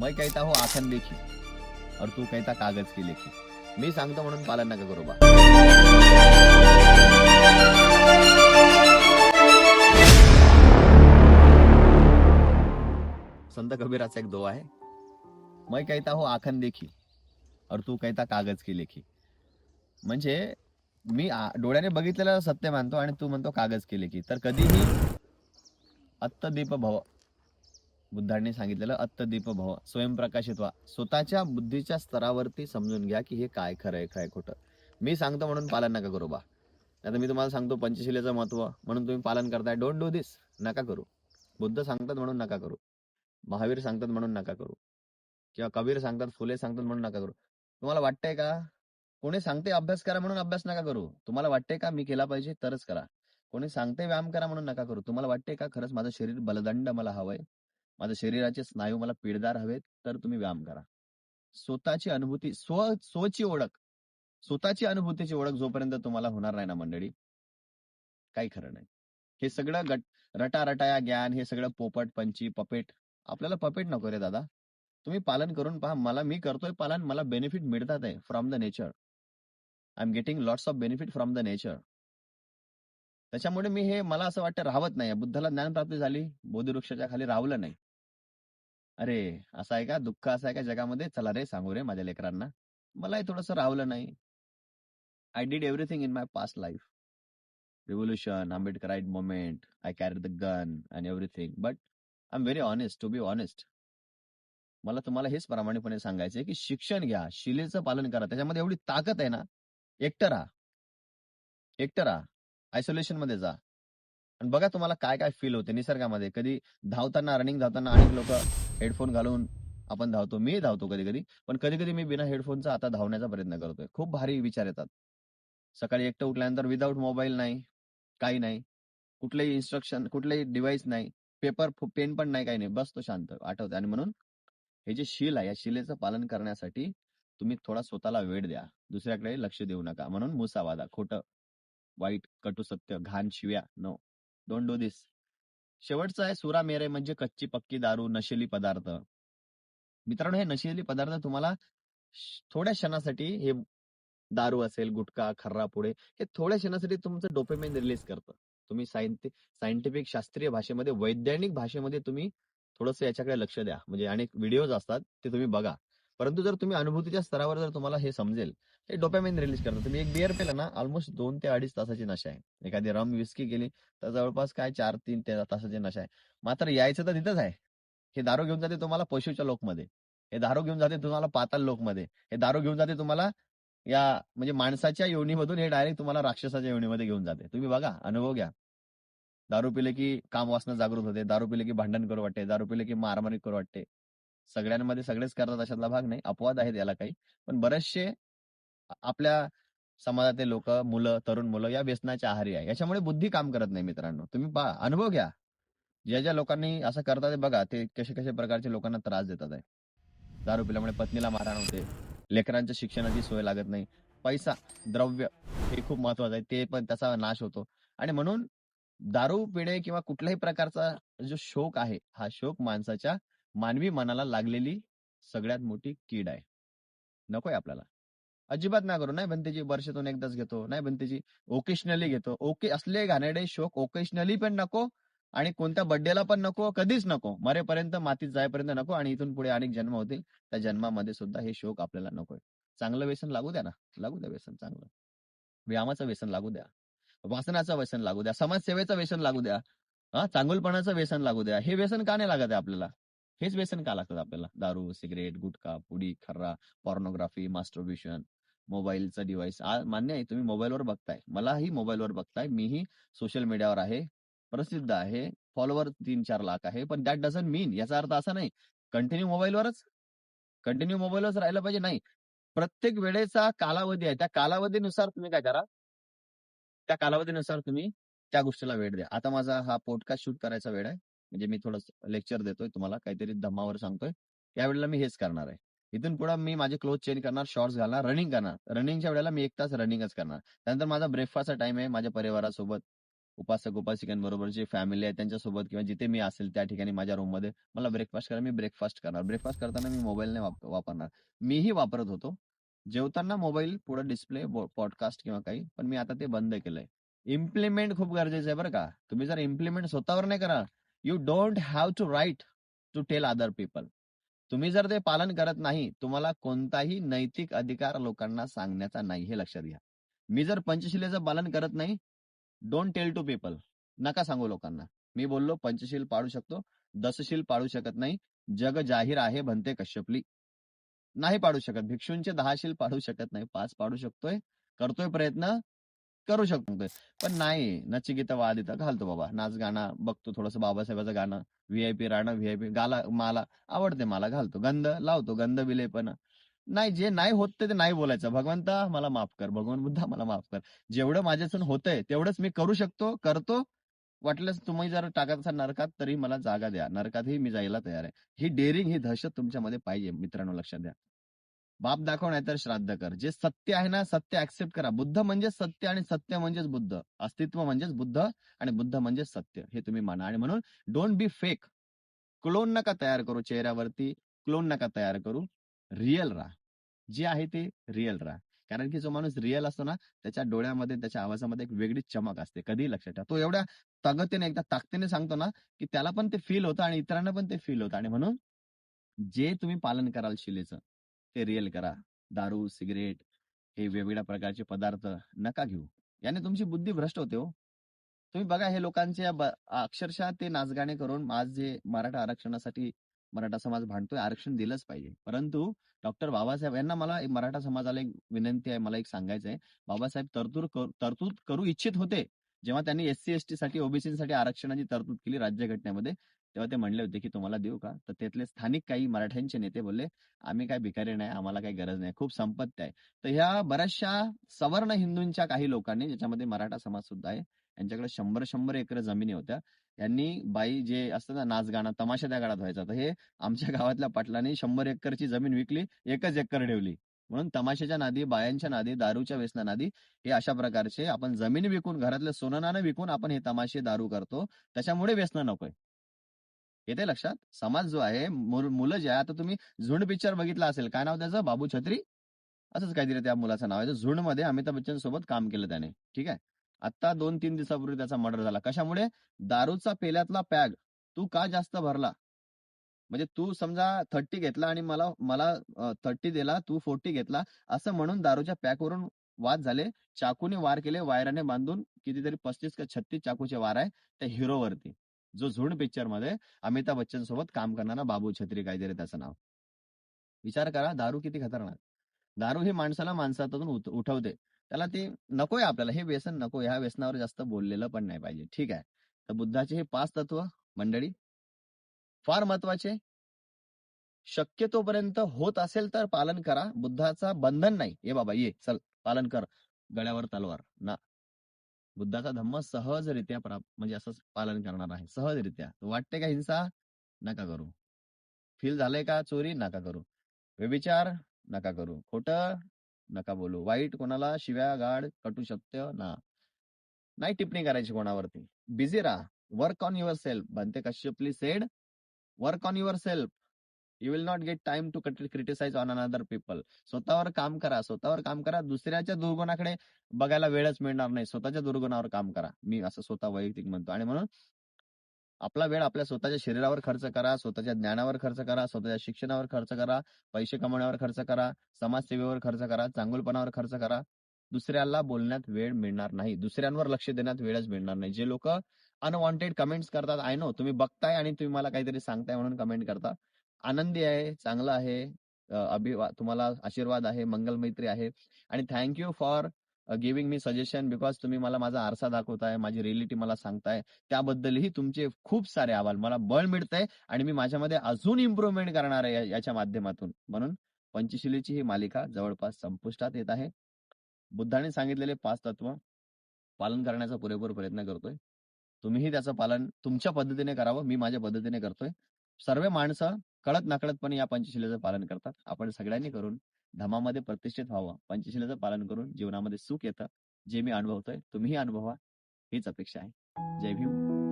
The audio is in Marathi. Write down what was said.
मैं कहता हूँ आखन देखी और तू कहता कागज की लेखी. मी सांगतो म्हणून पालन नका करू बा. संत कबीराचा एक दोहा आहे. मैं कहता हूँ आखन देखी और तू कहता कागज की लेखी. म्हणजे मी डोळ्याने बघितलेलं सत्य मानतो आणि तू म्हणतो कागज की लेखी. तर कधीही अत्तदीप भव, बुद्धांनी सांगितलेलं अत्तदीप भव, स्वयंप्रकाशित व्हा. स्वतःच्या बुद्धीच्या स्तरावरती समजून घ्या की हे काय खरंय काय खोटं. मी सांगतो म्हणून पालन नका करू बा. आता मी तुम्हाला सांगतो पंचशिलेचं महत्व म्हणून तुम्ही पालन करताय. डोंट डू दिस. नका करू. बुद्ध सांगतात म्हणून नका करू. महावीर सांगतात म्हणून नका करू. किंवा कबीर सांगतात, फुले सांगतात म्हणून नका करू. तुम्हाला वाटतंय का कोणी सांगते अभ्यास करा म्हणून अभ्यास नका करू. तुम्हाला वाटतंय का मी केला पाहिजे तरच करा. कोणी सांगते व्यायाम करा म्हणून नका करू. तुम्हाला वाटतंय का खरंच माझं शरीर बलदंड मला हवंय, माझ्या शरीराचे स्नायू मला पीडदार हवेत, तर तुम्ही व्यायाम करा. स्वतःची अनुभूती, स्वची ओळख, स्वतःची अनुभूतीची ओळख जोपर्यंत तुम्हाला होणार नाही ना मंडळी, काही खरं नाही. हे सगळं रटारटाया ज्ञान, हे सगळं पोपट पंची पपेट, आपल्याला पपेट नको रे दादा. तुम्ही पालन करून पहा. मी करतोय पालन, मला बेनिफिट मिळतात आहे from the nature. I am getting lots of benefit from the nature. त्याच्यामुळे मी हे, मला असं वाटतं राहवत नाही. बुद्धाला ज्ञानप्राप्ती झाली, बोधिवृक्षाच्या खाली राहवलं नाही. अरे असं आहे का, दुःख असं आहे का जगामध्ये, चला रे सांगू रे माझ्या लेकरांना. मलाही थोडंसं राहवलं नाही. I did everything in my past life. Revolution, Ambedkerite movement, I carried the gun and everything. But I'm very honest, to be honest. मला तुम्हाला हेच प्रामाणिकपणे सांगायचंय की शिक्षण घ्या, शिलेचं पालन करा. त्याच्यामध्ये एवढी ताकद आहे ना. एकटं राहा, एकटं राहा, आयसोलेशन मध्ये जा आणि बघा तुम्हाला काय काय फील होते निसर्गामध्ये. कधी धावताना, रनिंग धावताना अनेक लोक हेडफोन घालून आपण धावतो. मी धावतो कधी कधी, पण कधी कधी मी बिना हेडफोनचा आता धावण्याचा प्रयत्न करतोय. खूप भारी विचार येतात. सकाळी एकटं उठल्यानंतर विदाऊट मोबाईल नाही, काही नाही, कुठलेही इन्स्ट्रक्शन, कुठलेही डिव्हाइस नाही, पेपर पेन पण नाही, काही नाही, बसतो शांत, आठवते. आणि म्हणून हे जे शील आहे, या शिलेचं पालन करण्यासाठी तुम्ही थोडा स्वतःला वेळ द्या, दुसऱ्याकडे लक्ष देऊ नका. म्हणून मुसावादा, खोटं, वाईट, कटू सत्य, घाण शिव्या, नो, डोंट डू दिस. शेवटचं आहे सुरा मेरे, म्हणजे कच्ची पक्की दारू, नशेली पदार्थ. मित्रांनो, हे नशेली पदार्थ तुम्हाला थोड्या क्षणासाठी, हे दारू असेल, गुटखा, खर्रा, पुढे, हे थोड्या क्षणासाठी तुमचं डोपामाइन रिलीज करतं. तुम्ही सायंटिफिक शास्त्रीय भाषेमध्ये, वैज्ञानिक भाषेमध्ये तुम्ही थोडंसं याच्याकडे लक्ष द्या. म्हणजे अनेक व्हिडिओज असतात ते तुम्ही बघा. परंतु जर तुम्ही अनुभूतीच्या स्तरावर जर तुम्हाला हे समजेल, हे डोपामाइन रिलीज करतं. तुम्ही एक बिअर पेलं ना, ऑलमोस्ट 2 ते 2.5 तासाची नशा आहे. एखादी रम विस्की केली तर जवळपास काय 4-3 तासाची नशा आहे. मात्र यायचं तर तिथंच आहे. हे दारू घेऊन जाते तुम्हाला पशुच्या लोकमध्ये, हे दारू घेऊन जाते तुम्हाला पाताल लोकमध्ये, हे दारू घेऊन जाते तुम्हाला या म्हणजे माणसाच्या योनीमधून हे डायरेक्ट तुम्हाला राक्षसाच्या योनीमध्ये घेऊन जाते. तुम्ही बघा, अनुभव घ्या. दारू पिले की काम वासना जागृत होते, दारू पिले की भांडण करू वाटते, दारू पिले की मारामारी करू वाटते. सगळ्यांमध्ये सगळेच करतात अशातला भाग नाही, अपवाद आहेत याला काही. पण बरेचसे आपल्या समाजातले लोक, मुलं, तरुण मुलं या व्यसनाच्या आहारी आहे. याच्यामुळे बुद्धी काम करत नाही. मित्रांनो, तुम्ही पहा, अनुभव घ्या. ज्या ज्या लोकांनी असं करतात बघा, ते कसे कसे प्रकारचे लोकांना त्रास देतात आहे. दारू पिल्यामुळे पत्नीला मारहाण होते, लेकरांच्या शिक्षणाची सोय लागत नाही, पैसा, द्रव्य हे खूप महत्वाचं आहे, ते पण त्याचा नाश होतो. आणि म्हणून दारू पिणे किंवा कुठल्याही प्रकारचा जो शोक आहे, हा शोक माणसाच्या मानवी मनाला लागलेली सगळ्यात मोठी कीड आहे. नकोय आपल्याला, अजिबात ना करू. नाही बनतेची वर्षातून एकदाच घेतो, नाही बनतेची ओकेशनली घेतो. ओके, असले घाणेरडे शोक ओकेशनली पण नको, आणि कोणत्या बर्थडेला पण नको, कधीच नको, मरेपर्यंत, मातीत जायपर्यंत नको. आणि इथून पुढे अनेक जन्म होतील, त्या जन्मामध्ये सुद्धा हे शोक आपल्याला नकोय. चांगलं व्यसन लागू द्या ना, लागू द्या व्यसन चांगलं, व्यायामाचं व्यसन लागू द्या, वासनाचं व्यसन लागू द्या, समाजसेवेचं व्यसन लागू द्या, चांगुलपणाचं व्यसन लागू द्या. हे व्यसन का नाही लागत आहे आपल्याला? हेच व्यसन का लागतात आपल्याला? दारू, सिगरेट, गुटखा, पुडी, खर्रा, पॉर्नोग्राफी, मास्टरब्युशन, मोबाईलचं डिव्हाइस. मान्य आहे तुम्ही मोबाईलवर बघताय, मलाही मोबाईलवर बघताय, मीही सोशल मीडियावर आहे, प्रसिद्ध आहे, फॉलोअर 3-4 लाख आहे. पण दॅट डझंट मीन, याचा अर्थ असा नाही कंटिन्यू मोबाईलवरच राहिलं पाहिजे. नाही, प्रत्येक वेळेचा कालावधी आहे, त्या कालावधीनुसार तुम्ही काय करा, त्या कालावधीनुसार तुम्ही त्या गोष्टीला वेळ द्या. आता माझा हा पॉडकास्ट शूट करायचा वेळ आहे, म्हणजे मी थोडं लेक्चर देतोय तुम्हाला, काहीतरी धम्मावर सांगतोय. यावेळेला मी हेच करणार आहे. इथून पुढे मी माझे क्लोथ चेंज करणार, शॉर्ट्स घालणार, रनिंग करणार. रनिंगच्या वेळेला मी 1 तास रनिंगच करणार. त्यानंतर माझा ब्रेकफास्टचा टाइम आहे माझ्या परिवारासोबत. उपासक उपासिकांबरोबर जे फॅमिली आहे त्यांच्यासोबत किंवा जिथे मी असेल त्या ठिकाणी माझ्या रूममध्ये मला ब्रेकफास्ट करा, मी ब्रेकफास्ट करणार. ब्रेकफास्ट करताना मी मोबाईल नाही वापरणार. मीही वापरत होतो. जेवताना मोबाईल पुढे डिस्प्ले, पॉडकास्ट किंवा काही, पण मी आता ते बंद केलंय. इम्प्लिमेंट खूप गरजेचं आहे बरं का. तुम्ही जर इम्प्लिमेंट स्वतःवर नाही करा, you don't have to write to tell other people. तुम्ही जर ते पालन करत नाही, तुम्हाला कोणताही नैतिक अधिकार लोकांना सांगण्याचा नाही, हे लक्षात घ्या. मी जर पंचशिलेचं पालन करत नाही, डोंट टेल टू पीपल. नका सांगू लोकांना. मी बोललो पंचशील पाळू शकतो, दसशील पाळू शकत नाही. जग जाहीर आहे म्हणते कश्यपली. नाही पाडू शकत. भिक्षूंचे 10 शील पाडू शकत नाही. 5 पाडू शकतोय. करतोय प्रयत्न, करू शकतोय. पण नाही, नचिकेता वाद इथं घालतो बाबा. नाच गाणं बघतो, थोडंसं बाबासाहेबाचं गाणं, व्हीआयपी राणं, व्हीआयपी गाला मला आवडते, मला घालतो. गंध लावतो, गंध विलेपन. नाही, जे नाही होत ते नाही बोलायचं. भगवंता मला माफ कर, भगवान बुद्धा मला माफ कर. जेवढं माझ्याकडून होतंय तेवढंच मी करू शकतो, करतो. वाटल्यास तुम्ही जर टाकत असाल नरकात तरी मला जागा द्या. नरकातही मी जायला तयार आहे. ही डेअरिंग, ही दहशत तुमच्यामध्ये पाहिजे मित्रांनो, लक्षात द्या. बाप दाखव नाहीतर श्राद्ध कर. जे सत्य आहे ना, सत्य ऍक्सेप्ट करा. बुद्ध म्हणजेच सत्य आणि सत्य म्हणजेच बुद्ध. अस्तित्व म्हणजेच बुद्ध आणि बुद्ध म्हणजेच सत्य. हे तुम्ही माना. आणि म्हणून डोंट बी फेक. क्लोन नका तयार करू चेहऱ्यावरती. क्लोन नका तयार करू. रिअल राहा. जे आहे ते रिअल राहा. कारण की जो माणूस रिअल असतो ना, त्याच्या डोळ्यामध्ये, त्याच्या आवाजामध्ये एक वेगळीच चमक असते. कधीही लक्षात ठेवा. तो एवढ्या तगतेने, एकदा ताकदीने सांगतो ना, की त्याला पण ते फील होतं आणि इतरांना पण ते फील होतं. आणि म्हणून जे तुम्ही पालन कराल शिलेचं, ते रिअल करा. दारू, सिगरेट, हे वेगवेगळ्या प्रकारचे पदार्थ नका घेऊ. याने तुमची बुद्धी भ्रष्ट होते हो. तुम्ही बघा, हे लोकांचे अक्षरशः ते नाचगाणे करून आज जे मराठा आरक्षणासाठी मराठा समाज भांडतोय, आरक्षण दिलंच पाहिजे. परंतु डॉक्टर बाबासाहेब यांना, मला मराठा समाजाला एक विनंती आहे, मला एक सांगायचं आहे. बाबासाहेब तरतूद करू इच्छित होते. जेव्हा त्यांनी एससी एसटी साठी, ओबीसीसाठी आरक्षणाची तरतूद केली राज्यघटनेमध्ये, तेव्हा ते म्हणले होते की तुम्हाला देऊ का? तर त्यातले स्थानिक काही मराठ्यांचे नेते बोलले, आम्ही काय भिकारी नाही, आम्हाला काही गरज नाही, खूप संपत्ती आहे. तर ह्या बऱ्याचशा सवर्ण हिंदूंच्या काही लोकांनी, ज्याच्यामध्ये मराठा समाज सुद्धा आहे, यांच्याकडे 100 एकर जमिनी होत्या. यांनी बाई जे असतं ना, नाच गाणं तमाशा त्या काळात व्हायचा, तर हे आमच्या गावातल्या पाटलांनी 100 एकरची जमीन विकली, 1 एकर ठेवली. म्हणून तमाशाच्या नादी, बायांच्या नादी, दारूच्या व्यसनानादी, हे अशा प्रकारचे आपण जमीन विकून, घरातलं सोनं नाणं विकून आपण हे तमाशे, दारू करतो. त्याच्यामुळे व्यसन नकोय. येते लक्षात? समाज जो आहे, मुलं जे आहे, आता तुम्ही झुंड पिक्चर बघितला असेल, काय नाव त्याचं, बाबू छत्री, असंच काहीतरी त्या मुलाचं नाव आहे. झुंडमध्ये अमिताभ बच्चन सोबत काम केलं त्याने. ठीक आहे. आता 2-3 दिवसापूर्वी त्याचा मर्डर झाला. कशामुळे? दारूचा पेल्यातला पॅग तू का जास्त भरला? म्हणजे तू समजा 30 घेतला आणि मला मला 30 दिला, तू 40 घेतला, असं म्हणून दारूच्या पॅकवरून वाद झाले. चाकूने वार केले, वायराने बांधून. कितीतरी 35 का 36 चाकूचे वार आहे त्या हिरोवरती, जो झुंड पिक्चर मध्ये अमिताभ बच्चन सोबत काम करणारा बाबू छत्री काहीतरी त्याचं नाव. विचार करा, दारू किती खतरनाक. दारू ही माणसाला माणसातून उठवते. त्याला ती नकोय, आपल्याला हे व्यसन नको. ह्या व्यसनावर जास्त बोललेलं पण नाही पाहिजे. ठीक आहे. तर बुद्धाचे हे 5 तत्व मंडळी फार महत्वाचे. शक्यतोपर्यंत होत असेल तर पालन करा. बुद्धाचा बंधन नाही. ये बाबा ये, चल पालन कर, गळ्यावर तलवार ना. बुद्धाचा धम्म सहजरित्या म्हणजे असं पालन करणार आहे, सहजरित्या. वाटते का हिंसा? नका करू. फील झालंय का चोरी? नका करू. व्यभिचार? नका करू. खोटं नका बोलू. वाईट कोणाला शिव्या, गाड, कटू शब्द ना. नाही टिप्पणी करायची कोणावरती. बिझी राहा. Work on yourself. बनते कश्यपली said, work on yourself. You will not get time to criticize on another people. स्वतःवर काम करा, स्वतःवर काम करा. दुसऱ्याच्या दुर्गुणाकडे बघायला वेळच मिळणार नाही. स्वतःच्या दुर्गुणावर काम करा. मी असं स्वतः वैयक्तिक म्हणतो. आणि म्हणून आपला वेळ आपल्या स्वतःच्या शरीरावर खर्च करा, स्वतःच्या ज्ञानावर खर्च करा, स्वतःच्या शिक्षणावर खर्च करा, पैसे कमवण्यावर खर्च करा, समाजसेवेवर खर्च करा, चांगुलपणावर खर्च करा. दुसऱ्याला बोलण्यात वेळ मिळणार नाही, दुसऱ्यांवर लक्ष देण्यात वेळच मिळणार नाही. जे लोक अनवॉन्टेड कमेंट्स करतात, आय नो तुम्ही बघताय आणि तुम्ही मला काहीतरी सांगताय म्हणून कमेंट करता. आनंदी आहे, चांगलं आहे, तुम्हाला आशीर्वाद आहे, मंगलमैत्री आहे. आणि thank you for giving me suggestion, because तुम्ही मला माझा आरसा दाखवताय, माझी रिअलिटी मला सांगताय. त्याबद्दलही तुमचे खूप सारे आभार. मला बळ मिळतंय आणि मी माझ्यामध्ये अजून इम्प्रूव्हमेंट करणार आहे याच्या माध्यमातून. म्हणून पंचशिलेची ही मालिका जवळपास संपुष्टात येत आहे. बुद्धाने सांगितलेले 5 तत्व पालन करण्याचा पुरेपूर प्रयत्न करतोय. तुम्हीही त्याचं पालन तुमच्या पद्धतीने करावं, मी माझ्या पद्धतीने करतोय. सर्व माणसं कळत नकळतपणे या पंचशिलेचं पालन करतात. आपण सगळ्यांनी करून धमामध्ये प्रतिष्ठित व्हावं. पंचशिलेचं पालन करून जीवनामध्ये सुख येतं. जे मी अनुभवतोय तुम्हीही अनुभवा, हीच अपेक्षा आहे. जय भीम.